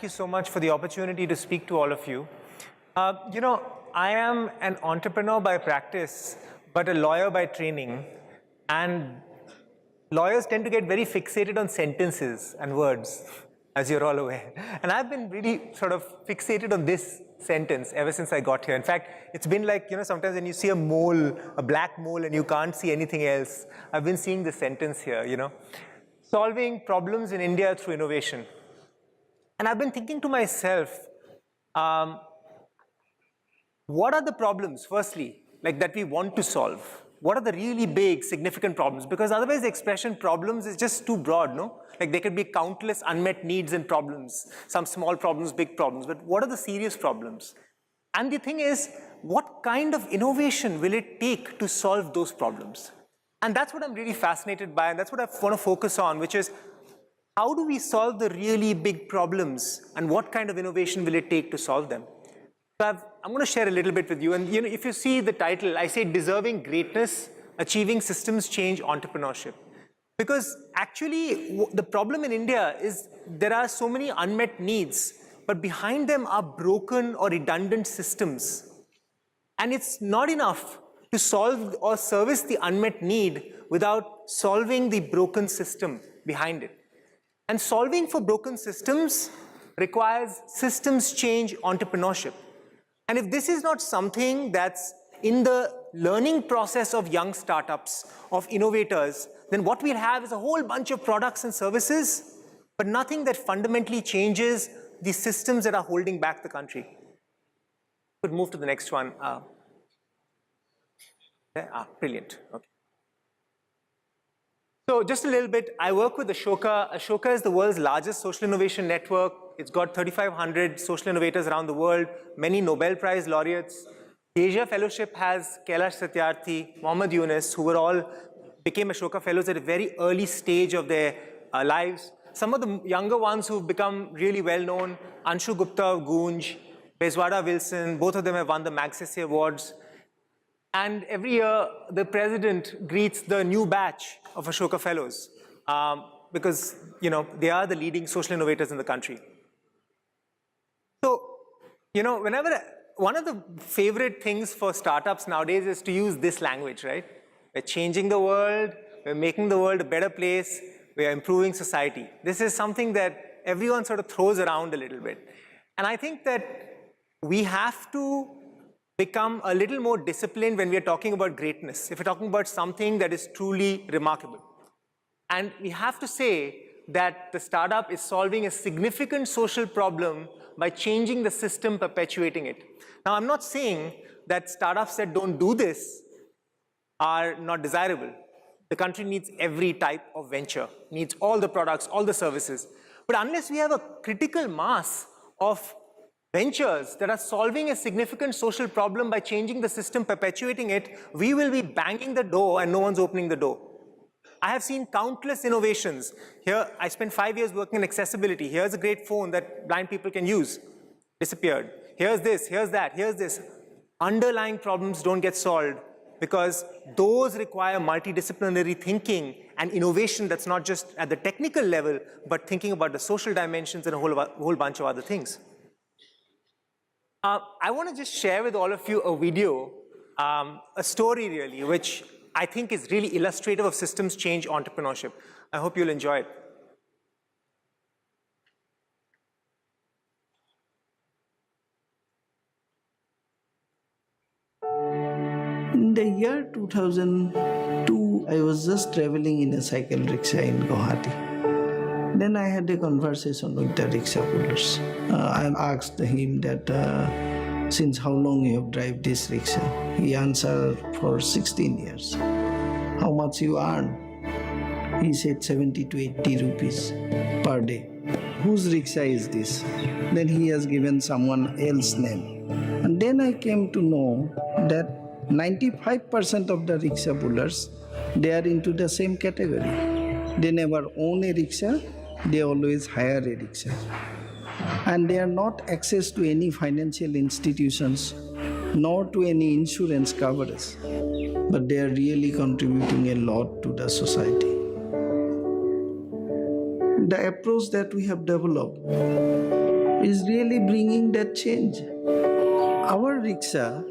thank you so much for the opportunity to speak to all of you. I am an entrepreneur by practice, but a lawyer by training. And lawyers tend to get very fixated on sentences and words, as you're all aware. And I've been really sort of fixated on this sentence ever since I got here. In fact, it's been like, sometimes when you see a mole, a black mole, and you can't see anything else, I've been seeing this sentence here, Solving problems in India through innovation. And I've been thinking to myself, what are the problems, firstly, that we want to solve? What are the really big, significant problems? Because otherwise the expression problems is just too broad, no? There could be countless unmet needs and problems, some small problems, big problems, but what are the serious problems? And the thing is, what kind of innovation will it take to solve those problems? And that's what I'm really fascinated by, and that's what I want to focus on, which is, how do we solve the really big problems, and what kind of innovation will it take to solve them? So I'm going to share a little bit with you, and if you see the title, I say Deserving Greatness, Achieving Systems Change Entrepreneurship. Because actually, the problem in India is there are so many unmet needs, but behind them are broken or redundant systems. And it's not enough to solve or service the unmet need without solving the broken system behind it. And solving for broken systems requires systems change entrepreneurship. And if this is not something that's in the learning process of young startups, of innovators, then what we'll have is a whole bunch of products and services, but nothing that fundamentally changes the systems that are holding back the country. Could move to the next one. Brilliant. Okay. So just a little bit, I work with Ashoka. Ashoka is the world's largest social innovation network. It's got 3,500 social innovators around the world, many Nobel Prize laureates. The Asia Fellowship has Kailash Satyarthi, Mohammad Yunus, who became Ashoka Fellows at a very early stage of their lives. Some of the younger ones who've become really well known, Anshu Gupta of Goonj, Bezwada Wilson, both of them have won the Magsaysay Awards. And every year, the president greets the new batch of Ashoka Fellows because, they are the leading social innovators in the country. So, one of the favorite things for startups nowadays is to use this language, right? We're changing the world, we're making the world a better place, we're improving society. This is something that everyone sort of throws around a little bit. And I think that we have to become a little more disciplined when we are talking about greatness, if we're talking about something that is truly remarkable. And we have to say that the startup is solving a significant social problem by changing the system perpetuating it. Now, I'm not saying that startups that don't do this are not desirable. The country needs every type of venture, needs all the products, all the services. But unless we have a critical mass of ventures that are solving a significant social problem by changing the system, perpetuating it, we will be banging the door and no one's opening the door. I have seen countless innovations. Here, I spent 5 years working in accessibility. Here's a great phone that blind people can use. Disappeared. Here's this, here's that, here's this. Underlying problems don't get solved because those require multidisciplinary thinking and innovation that's not just at the technical level, but thinking about the social dimensions and a whole bunch of other things. I want to just share with all of you a video, a story really, which I think is really illustrative of systems change entrepreneurship. I hope you'll enjoy it. In the year 2002, I was just traveling in a cycle rickshaw in Guwahati. Then I had a conversation with the rickshaw pullers. I asked him that since how long you have driven this rickshaw? He answered for 16 years. How much you earn? He said 70 to 80 rupees per day. Whose rickshaw is this? Then he has given someone else's name. And then I came to know that 95% of the rickshaw pullers, they are into the same category. They never own a rickshaw, they always hire a rickshaw. And they are not access to any financial institutions, nor to any insurance coverage. But they are really contributing a lot to the society. The approach that we have developed is really bringing that change. Our rickshaw,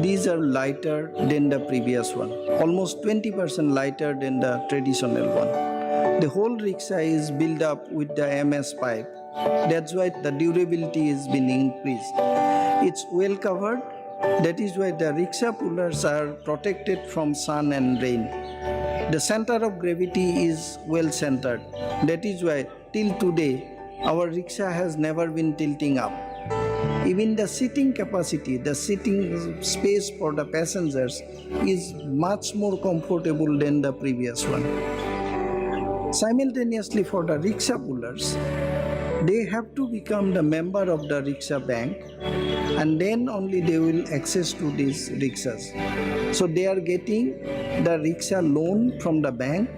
these are lighter than the previous one, almost 20% lighter than the traditional one. The whole rickshaw is built up with the MS pipe. That's why the durability has been increased. It's well covered. That is why the rickshaw pullers are protected from sun and rain. The center of gravity is well centered. That is why till today our rickshaw has never been tilting up. Even the seating capacity, the sitting space for the passengers is much more comfortable than the previous one. Simultaneously, for the rickshaw pullers, they have to become the member of the rickshaw bank, and then only they will access to these rickshaws. So they are getting the rickshaw loan from the bank,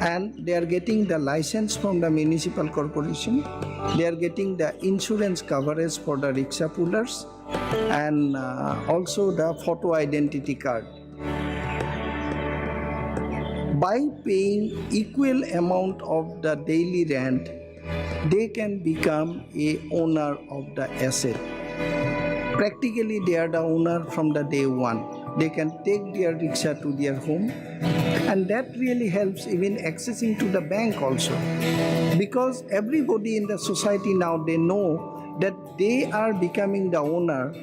and they are getting the license from the municipal corporation. They are getting the insurance coverage for the rickshaw pullers, and also the photo identity card. By paying equal amount of the daily rent, they can become a owner of the asset. Practically, they are the owner from the day one. They can take their rickshaw to their home, and that really helps even accessing to the bank also. Because everybody in the society now, they know that they are becoming the owner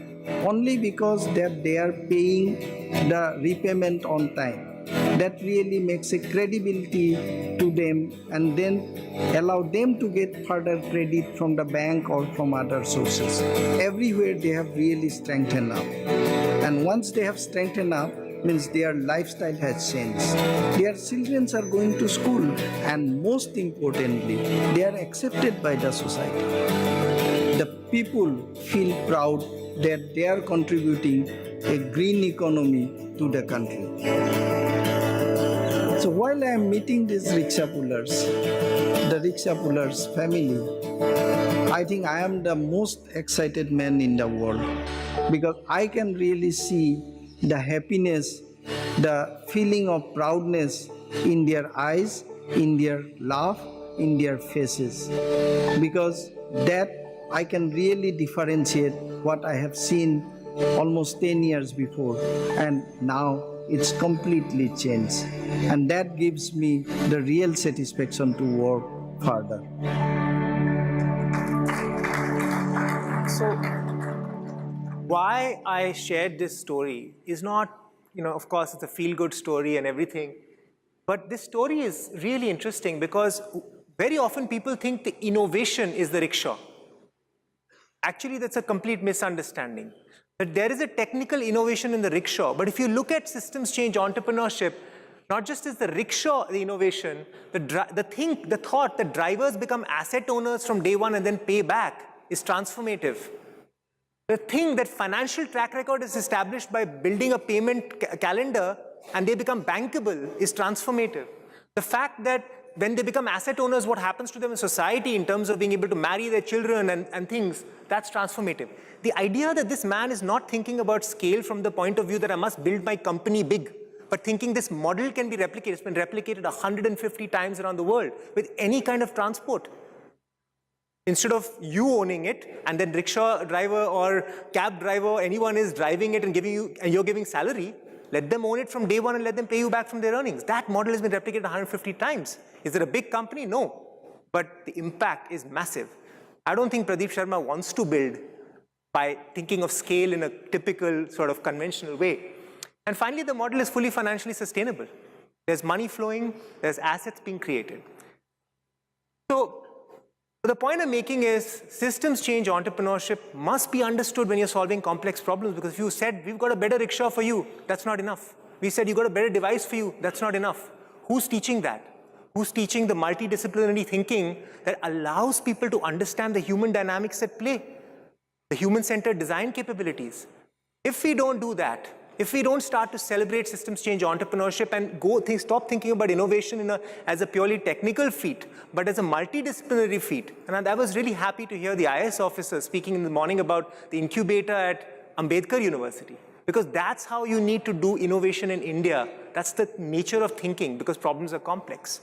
only because that they are paying the repayment on time. That really makes a credibility to them, and then allow them to get further credit from the bank or from other sources. Everywhere they have really strengthened up. And once they have strengthened up, means their lifestyle has changed. Their children are going to school, and most importantly, they are accepted by the society. The people feel proud that they are contributing a green economy to the country. So while I am meeting these rickshaw pullers, the rickshaw pullers family, I think I am the most excited man in the world, because I can really see the happiness, the feeling of proudness in their eyes, in their laugh, in their faces, because that I can really differentiate what I have seen almost 10 years before, and now it's completely changed, and that gives me the real satisfaction to work further. So why I shared this story is not, of course, it's a feel-good story and everything, but this story is really interesting because very often people think the innovation is the rickshaw. Actually, that's a complete misunderstanding. That there is a technical innovation in the rickshaw, but if you look at systems change entrepreneurship, not just is the rickshaw the innovation, the thought that drivers become asset owners from day one and then pay back is transformative. The thing that financial track record is established by building a payment calendar and they become bankable is transformative. The fact that when they become asset owners, what happens to them in society in terms of being able to marry their children and things, that's transformative. The idea that this man is not thinking about scale from the point of view that I must build my company big, but thinking this model can be replicated, it's been replicated 150 times around the world with any kind of transport. Instead of you owning it and then rickshaw driver or cab driver, anyone is driving it and you're giving salary, let them own it from day one and let them pay you back from their earnings. That model has been replicated 150 times. Is it a big company? No. But the impact is massive. I don't think Pradeep Sharma wants to build by thinking of scale in a typical sort of conventional way. And finally, the model is fully financially sustainable. There's money flowing, there's assets being created. So the point I'm making is systems change entrepreneurship must be understood when you're solving complex problems, because if you said, we've got a better rickshaw for you, that's not enough. We said, you've got a better device for you, that's not enough. Who's teaching that? Who's teaching the multidisciplinary thinking that allows people to understand the human dynamics at play, the human-centered design capabilities? If we don't do that, if we don't start to celebrate systems change entrepreneurship and stop thinking about innovation as a purely technical feat, but as a multidisciplinary feat. And I was really happy to hear the IS officer speaking in the morning about the incubator at Ambedkar University, because that's how you need to do innovation in India. That's the nature of thinking, because problems are complex.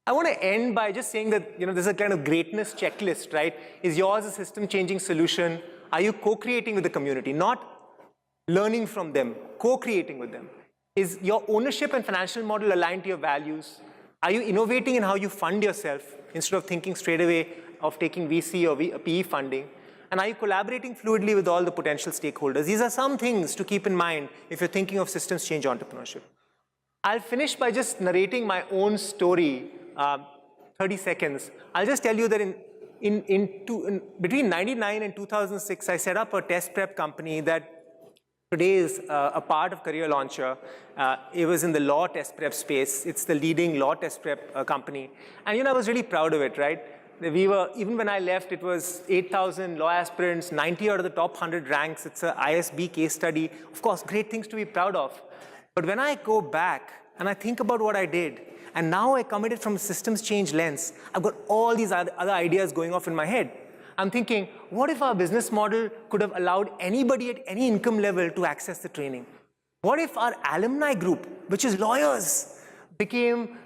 I want to end by just saying that, there's a kind of greatness checklist, right? Is yours a system-changing solution? Are you co-creating with the community? Not learning from them, co-creating with them. Is your ownership and financial model aligned to your values? Are you innovating in how you fund yourself instead of thinking straight away of taking VC or PE funding? And are you collaborating fluidly with all the potential stakeholders? These are some things to keep in mind if you're thinking of systems change entrepreneurship. I'll finish by just narrating my own story, 30 seconds. I'll just tell you that between 99 and 2006, I set up a test prep company that today is a part of Career Launcher. It was in the law test prep space. It's the leading law test prep company. And I was really proud of it, right? We were, even when I left, it was 8,000 law aspirants, 90 out of the top 100 ranks. It's an ISB case study. Of course, great things to be proud of. But when I go back and I think about what I did, and now I come at it from a systems change lens, I've got all these other ideas going off in my head. I'm thinking, what if our business model could have allowed anybody at any income level to access the training? What if our alumni group, which is lawyers, became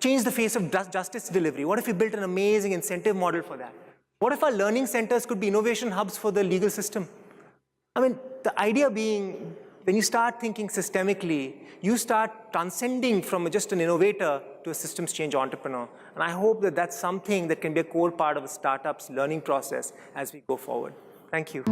changed the face of justice delivery? What if we built an amazing incentive model for that? What if our learning centers could be innovation hubs for the legal system? I mean, the idea being, when you start thinking systemically, you start transcending from just an innovator to a systems change entrepreneur. And I hope that that's something that can be a core part of a startup's learning process as we go forward. Thank you.